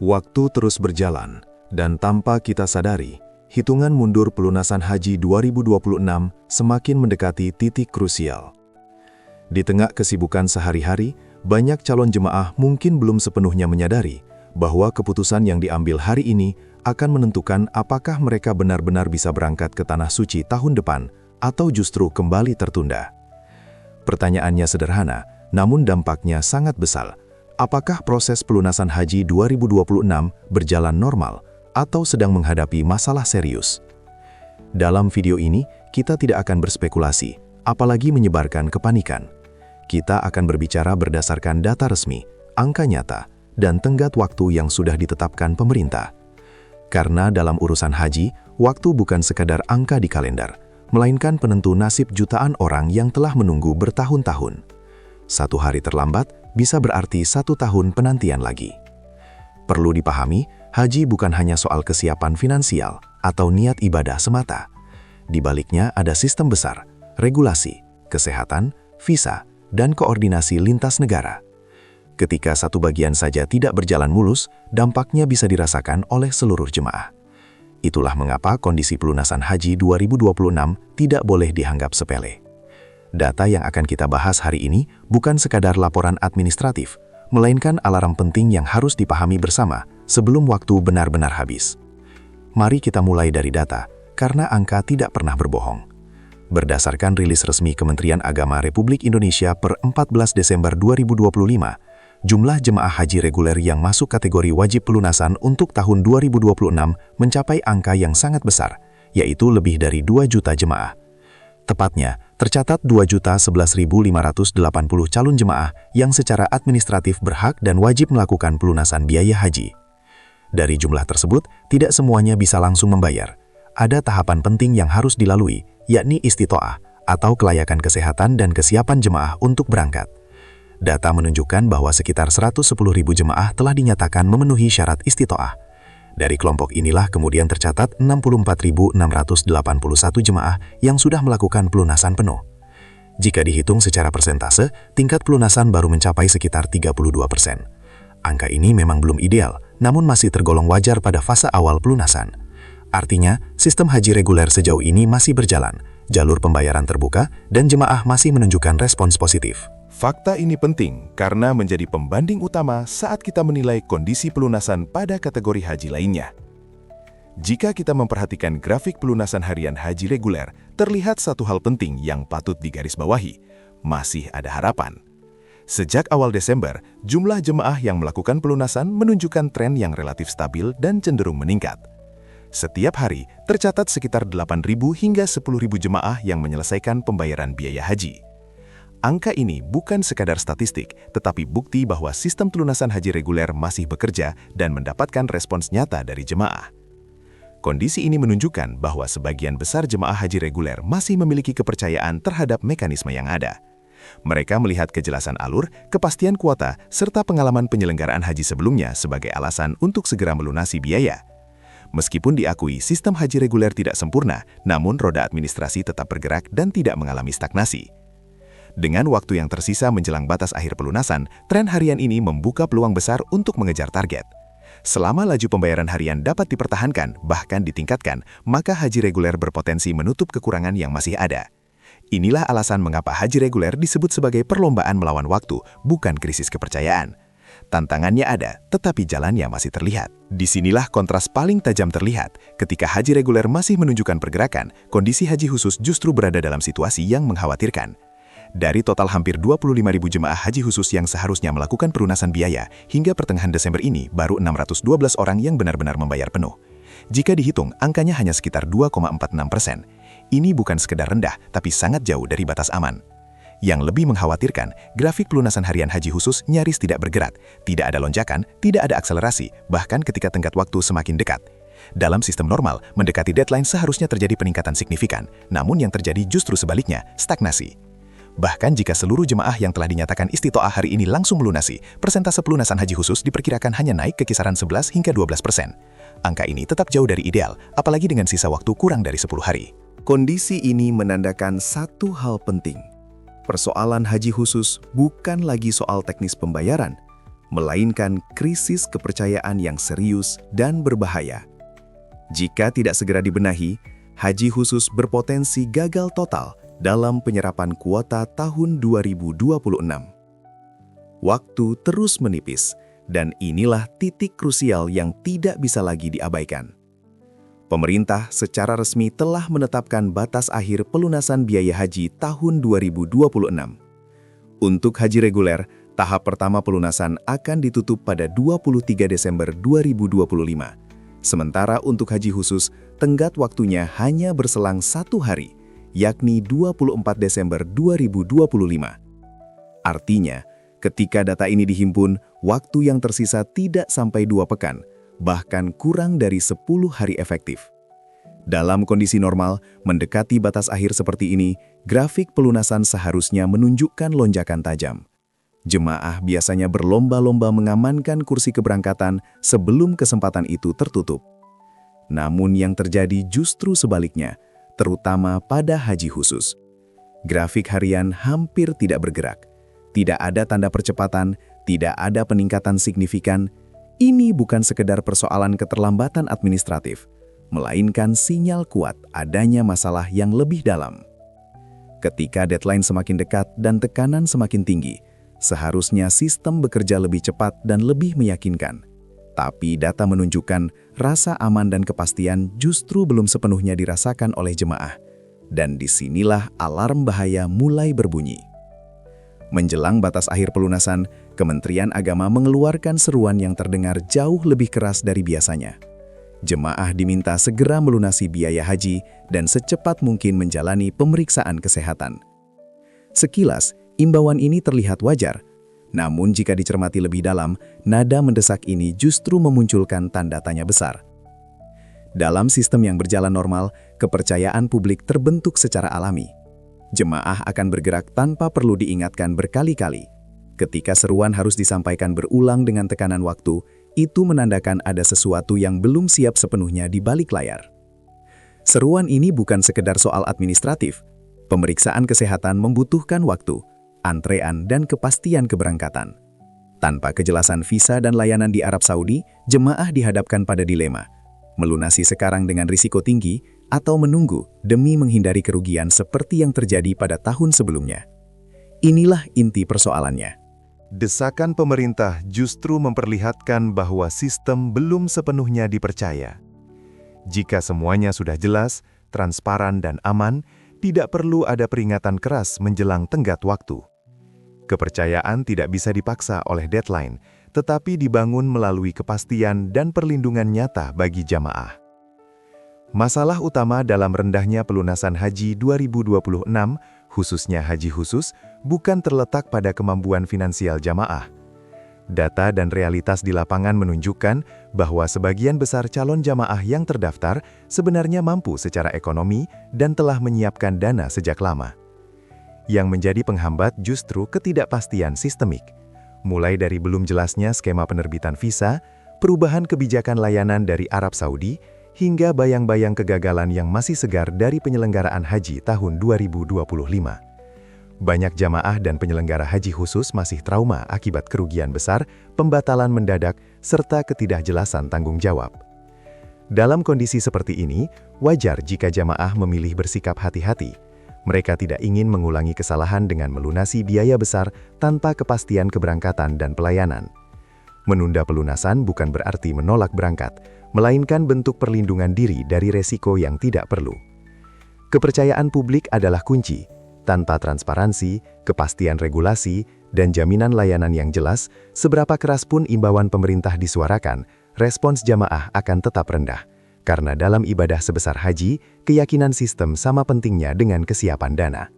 Waktu terus berjalan, dan tanpa kita sadari, hitungan mundur pelunasan haji 2026 semakin mendekati titik krusial. Di tengah kesibukan sehari-hari, banyak calon jemaah mungkin belum sepenuhnya menyadari bahwa keputusan yang diambil hari ini akan menentukan apakah mereka benar-benar bisa berangkat ke Tanah Suci tahun depan atau justru kembali tertunda. Pertanyaannya sederhana, namun dampaknya sangat besar. Apakah proses pelunasan haji 2026 berjalan normal atau sedang menghadapi masalah serius? Dalam video ini, kita tidak akan berspekulasi, apalagi menyebarkan kepanikan. Kita akan berbicara berdasarkan data resmi, angka nyata, dan tenggat waktu yang sudah ditetapkan pemerintah. Karena dalam urusan haji, waktu bukan sekadar angka di kalender, melainkan penentu nasib jutaan orang yang telah menunggu bertahun-tahun. Satu hari terlambat bisa berarti 1 tahun penantian lagi. Perlu dipahami, haji bukan hanya soal kesiapan finansial atau niat ibadah semata. Di baliknya ada sistem besar, regulasi, kesehatan, visa, dan koordinasi lintas negara. Ketika satu bagian saja tidak berjalan mulus, dampaknya bisa dirasakan oleh seluruh jemaah. Itulah mengapa kondisi pelunasan haji 2026 tidak boleh dianggap sepele. Data yang akan kita bahas hari ini bukan sekadar laporan administratif, melainkan alarm penting yang harus dipahami bersama sebelum waktu benar-benar habis. Mari kita mulai dari data, karena angka tidak pernah berbohong. Berdasarkan rilis resmi Kementerian Agama Republik Indonesia per 14 Desember 2025, jumlah jemaah haji reguler yang masuk kategori wajib pelunasan untuk tahun 2026 mencapai angka yang sangat besar, yaitu lebih dari 2 juta jemaah. Tepatnya, tercatat 2.011.580 calon jemaah yang secara administratif berhak dan wajib melakukan pelunasan biaya haji. Dari jumlah tersebut, tidak semuanya bisa langsung membayar. Ada tahapan penting yang harus dilalui, yakni istitoah atau kelayakan kesehatan dan kesiapan jemaah untuk berangkat. Data menunjukkan bahwa sekitar 110.000 jemaah telah dinyatakan memenuhi syarat istitoah. Dari kelompok inilah kemudian tercatat 64.681 jemaah yang sudah melakukan pelunasan penuh. Jika dihitung secara persentase, tingkat pelunasan baru mencapai sekitar 32%. Angka ini memang belum ideal, namun masih tergolong wajar pada fase awal pelunasan. Artinya, sistem haji reguler sejauh ini masih berjalan, jalur pembayaran terbuka, dan jemaah masih menunjukkan respons positif. Fakta ini penting karena menjadi pembanding utama saat kita menilai kondisi pelunasan pada kategori haji lainnya. Jika kita memperhatikan grafik pelunasan harian haji reguler, terlihat satu hal penting yang patut digarisbawahi, masih ada harapan. Sejak awal Desember, jumlah jemaah yang melakukan pelunasan menunjukkan tren yang relatif stabil dan cenderung meningkat. Setiap hari, tercatat sekitar 8.000 hingga 10.000 jemaah yang menyelesaikan pembayaran biaya haji. Angka ini bukan sekadar statistik, tetapi bukti bahwa sistem pelunasan haji reguler masih bekerja dan mendapatkan respons nyata dari jemaah. Kondisi ini menunjukkan bahwa sebagian besar jemaah haji reguler masih memiliki kepercayaan terhadap mekanisme yang ada. Mereka melihat kejelasan alur, kepastian kuota, serta pengalaman penyelenggaraan haji sebelumnya sebagai alasan untuk segera melunasi biaya. Meskipun diakui sistem haji reguler tidak sempurna, namun roda administrasi tetap bergerak dan tidak mengalami stagnasi. Dengan waktu yang tersisa menjelang batas akhir pelunasan, tren harian ini membuka peluang besar untuk mengejar target. Selama laju pembayaran harian dapat dipertahankan, bahkan ditingkatkan, maka haji reguler berpotensi menutup kekurangan yang masih ada. Inilah alasan mengapa haji reguler disebut sebagai perlombaan melawan waktu, bukan krisis kepercayaan. Tantangannya ada, tetapi jalannya masih terlihat. Disinilah kontras paling tajam terlihat. Ketika haji reguler masih menunjukkan pergerakan, kondisi haji khusus justru berada dalam situasi yang mengkhawatirkan. Dari total hampir 25.000 jemaah haji khusus yang seharusnya melakukan pelunasan biaya, hingga pertengahan Desember ini baru 612 orang yang benar-benar membayar penuh. Jika dihitung, angkanya hanya sekitar 2,46%. Ini bukan sekedar rendah, tapi sangat jauh dari batas aman. Yang lebih mengkhawatirkan, grafik pelunasan harian haji khusus nyaris tidak bergerak, tidak ada lonjakan, tidak ada akselerasi, bahkan ketika tenggat waktu semakin dekat. Dalam sistem normal, mendekati deadline seharusnya terjadi peningkatan signifikan, namun yang terjadi justru sebaliknya, stagnasi. Bahkan jika seluruh jemaah yang telah dinyatakan istitoah hari ini langsung melunasi, persentase pelunasan haji khusus diperkirakan hanya naik ke kisaran 11 hingga 12%. Angka ini tetap jauh dari ideal, apalagi dengan sisa waktu kurang dari 10 hari. Kondisi ini menandakan satu hal penting. Persoalan haji khusus bukan lagi soal teknis pembayaran, melainkan krisis kepercayaan yang serius dan berbahaya. Jika tidak segera dibenahi, haji khusus berpotensi gagal total dalam penyerapan kuota tahun 2026. Waktu terus menipis, dan inilah titik krusial yang tidak bisa lagi diabaikan. Pemerintah secara resmi telah menetapkan batas akhir pelunasan biaya haji tahun 2026. Untuk haji reguler, tahap pertama pelunasan akan ditutup pada 23 Desember 2025. Sementara untuk haji khusus, tenggat waktunya hanya berselang 1 hari, yakni 24 Desember 2025. Artinya, ketika data ini dihimpun, waktu yang tersisa tidak sampai 2 pekan, bahkan kurang dari 10 hari efektif. Dalam kondisi normal, mendekati batas akhir seperti ini, grafik pelunasan seharusnya menunjukkan lonjakan tajam. Jemaah biasanya berlomba-lomba mengamankan kursi keberangkatan sebelum kesempatan itu tertutup. Namun yang terjadi justru sebaliknya, terutama pada haji khusus. Grafik harian hampir tidak bergerak. Tidak ada tanda percepatan, tidak ada peningkatan signifikan. Ini bukan sekedar persoalan keterlambatan administratif, melainkan sinyal kuat adanya masalah yang lebih dalam. Ketika deadline semakin dekat dan tekanan semakin tinggi, seharusnya sistem bekerja lebih cepat dan lebih meyakinkan. Tapi data menunjukkan rasa aman dan kepastian justru belum sepenuhnya dirasakan oleh jemaah. Dan disinilah alarm bahaya mulai berbunyi. Menjelang batas akhir pelunasan, Kementerian Agama mengeluarkan seruan yang terdengar jauh lebih keras dari biasanya. Jemaah diminta segera melunasi biaya haji dan secepat mungkin menjalani pemeriksaan kesehatan. Sekilas, imbauan ini terlihat wajar. Namun jika dicermati lebih dalam, nada mendesak ini justru memunculkan tanda tanya besar. Dalam sistem yang berjalan normal, kepercayaan publik terbentuk secara alami. Jemaah akan bergerak tanpa perlu diingatkan berkali-kali. Ketika seruan harus disampaikan berulang dengan tekanan waktu, itu menandakan ada sesuatu yang belum siap sepenuhnya di balik layar. Seruan ini bukan sekedar soal administratif. Pemeriksaan kesehatan membutuhkan waktu, antrean, dan kepastian keberangkatan. Tanpa kejelasan visa dan layanan di Arab Saudi, jemaah dihadapkan pada dilema: melunasi sekarang dengan risiko tinggi atau menunggu demi menghindari kerugian seperti yang terjadi pada tahun sebelumnya. Inilah inti persoalannya. Desakan pemerintah justru memperlihatkan bahwa sistem belum sepenuhnya dipercaya. Jika semuanya sudah jelas, transparan, dan aman, tidak perlu ada peringatan keras menjelang tenggat waktu. Kepercayaan tidak bisa dipaksa oleh deadline, tetapi dibangun melalui kepastian dan perlindungan nyata bagi jamaah. Masalah utama dalam rendahnya pelunasan haji 2026, khususnya haji khusus, bukan terletak pada kemampuan finansial jamaah. Data dan realitas di lapangan menunjukkan bahwa sebagian besar calon jamaah yang terdaftar sebenarnya mampu secara ekonomi dan telah menyiapkan dana sejak lama. Yang menjadi penghambat justru ketidakpastian sistemik, mulai dari belum jelasnya skema penerbitan visa, perubahan kebijakan layanan dari Arab Saudi, hingga bayang-bayang kegagalan yang masih segar dari penyelenggaraan haji tahun 2025. Banyak jamaah dan penyelenggara haji khusus masih trauma akibat kerugian besar, pembatalan mendadak, serta ketidakjelasan tanggung jawab. Dalam kondisi seperti ini, wajar jika jamaah memilih bersikap hati-hati. Mereka tidak ingin mengulangi kesalahan dengan melunasi biaya besar tanpa kepastian keberangkatan dan pelayanan. Menunda pelunasan bukan berarti menolak berangkat, melainkan bentuk perlindungan diri dari resiko yang tidak perlu. Kepercayaan publik adalah kunci. Tanpa transparansi, kepastian regulasi, dan jaminan layanan yang jelas, seberapa keras pun imbauan pemerintah disuarakan, respons jamaah akan tetap rendah. Karena dalam ibadah sebesar haji, keyakinan sistem sama pentingnya dengan kesiapan dana.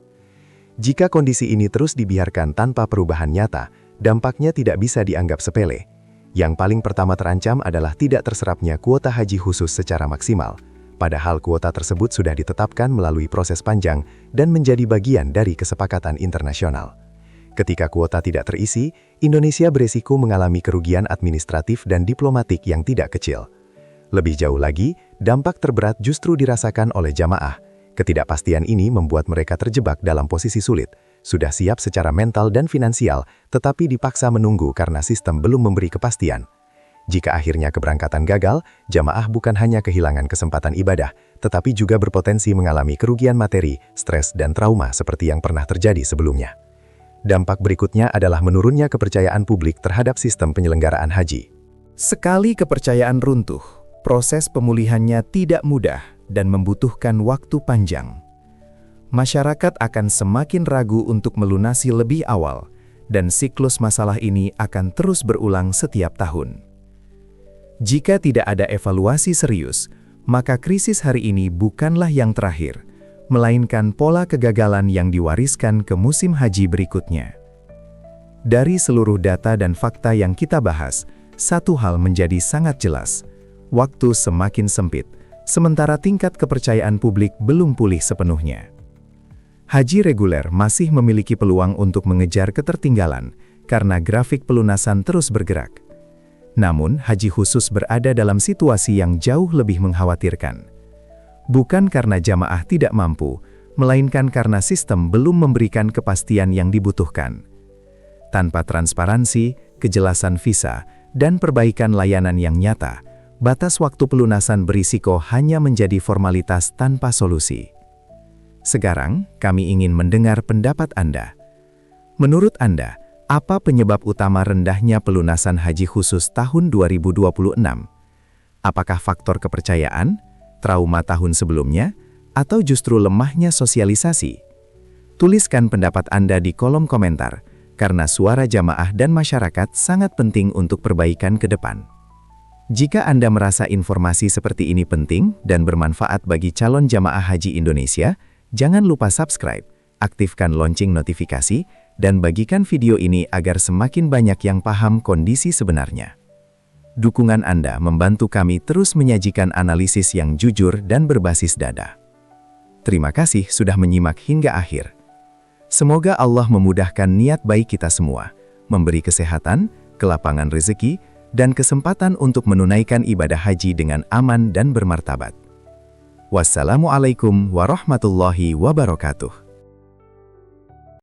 Jika kondisi ini terus dibiarkan tanpa perubahan nyata, dampaknya tidak bisa dianggap sepele. Yang paling pertama terancam adalah tidak terserapnya kuota haji khusus secara maksimal. Padahal kuota tersebut sudah ditetapkan melalui proses panjang dan menjadi bagian dari kesepakatan internasional. Ketika kuota tidak terisi, Indonesia beresiko mengalami kerugian administratif dan diplomatik yang tidak kecil. Lebih jauh lagi, dampak terberat justru dirasakan oleh jamaah. Ketidakpastian ini membuat mereka terjebak dalam posisi sulit, sudah siap secara mental dan finansial, tetapi dipaksa menunggu karena sistem belum memberi kepastian. Jika akhirnya keberangkatan gagal, jamaah bukan hanya kehilangan kesempatan ibadah, tetapi juga berpotensi mengalami kerugian materi, stres, dan trauma seperti yang pernah terjadi sebelumnya. Dampak berikutnya adalah menurunnya kepercayaan publik terhadap sistem penyelenggaraan haji. Sekali kepercayaan runtuh, proses pemulihannya tidak mudah dan membutuhkan waktu panjang. Masyarakat akan semakin ragu untuk melunasi lebih awal, dan siklus masalah ini akan terus berulang setiap tahun. Jika tidak ada evaluasi serius, maka krisis hari ini bukanlah yang terakhir, melainkan pola kegagalan yang diwariskan ke musim haji berikutnya. Dari seluruh data dan fakta yang kita bahas, satu hal menjadi sangat jelas: waktu semakin sempit, sementara tingkat kepercayaan publik belum pulih sepenuhnya. Haji reguler masih memiliki peluang untuk mengejar ketertinggalan karena grafik pelunasan terus bergerak. Namun, haji khusus berada dalam situasi yang jauh lebih mengkhawatirkan. Bukan karena jamaah tidak mampu, melainkan karena sistem belum memberikan kepastian yang dibutuhkan. Tanpa transparansi, kejelasan visa, dan perbaikan layanan yang nyata, batas waktu pelunasan berisiko hanya menjadi formalitas tanpa solusi. Sekarang, kami ingin mendengar pendapat Anda. Menurut Anda, apa penyebab utama rendahnya pelunasan haji khusus tahun 2026? Apakah faktor kepercayaan, trauma tahun sebelumnya, atau justru lemahnya sosialisasi? Tuliskan pendapat Anda di kolom komentar, karena suara jamaah dan masyarakat sangat penting untuk perbaikan ke depan. Jika Anda merasa informasi seperti ini penting dan bermanfaat bagi calon jamaah haji Indonesia, jangan lupa subscribe, aktifkan lonceng notifikasi, dan bagikan video ini agar semakin banyak yang paham kondisi sebenarnya. Dukungan Anda membantu kami terus menyajikan analisis yang jujur dan berbasis data. Terima kasih sudah menyimak hingga akhir. Semoga Allah memudahkan niat baik kita semua, memberi kesehatan, kelapangan rezeki, dan kesempatan untuk menunaikan ibadah haji dengan aman dan bermartabat. Wassalamualaikum warahmatullahi wabarakatuh.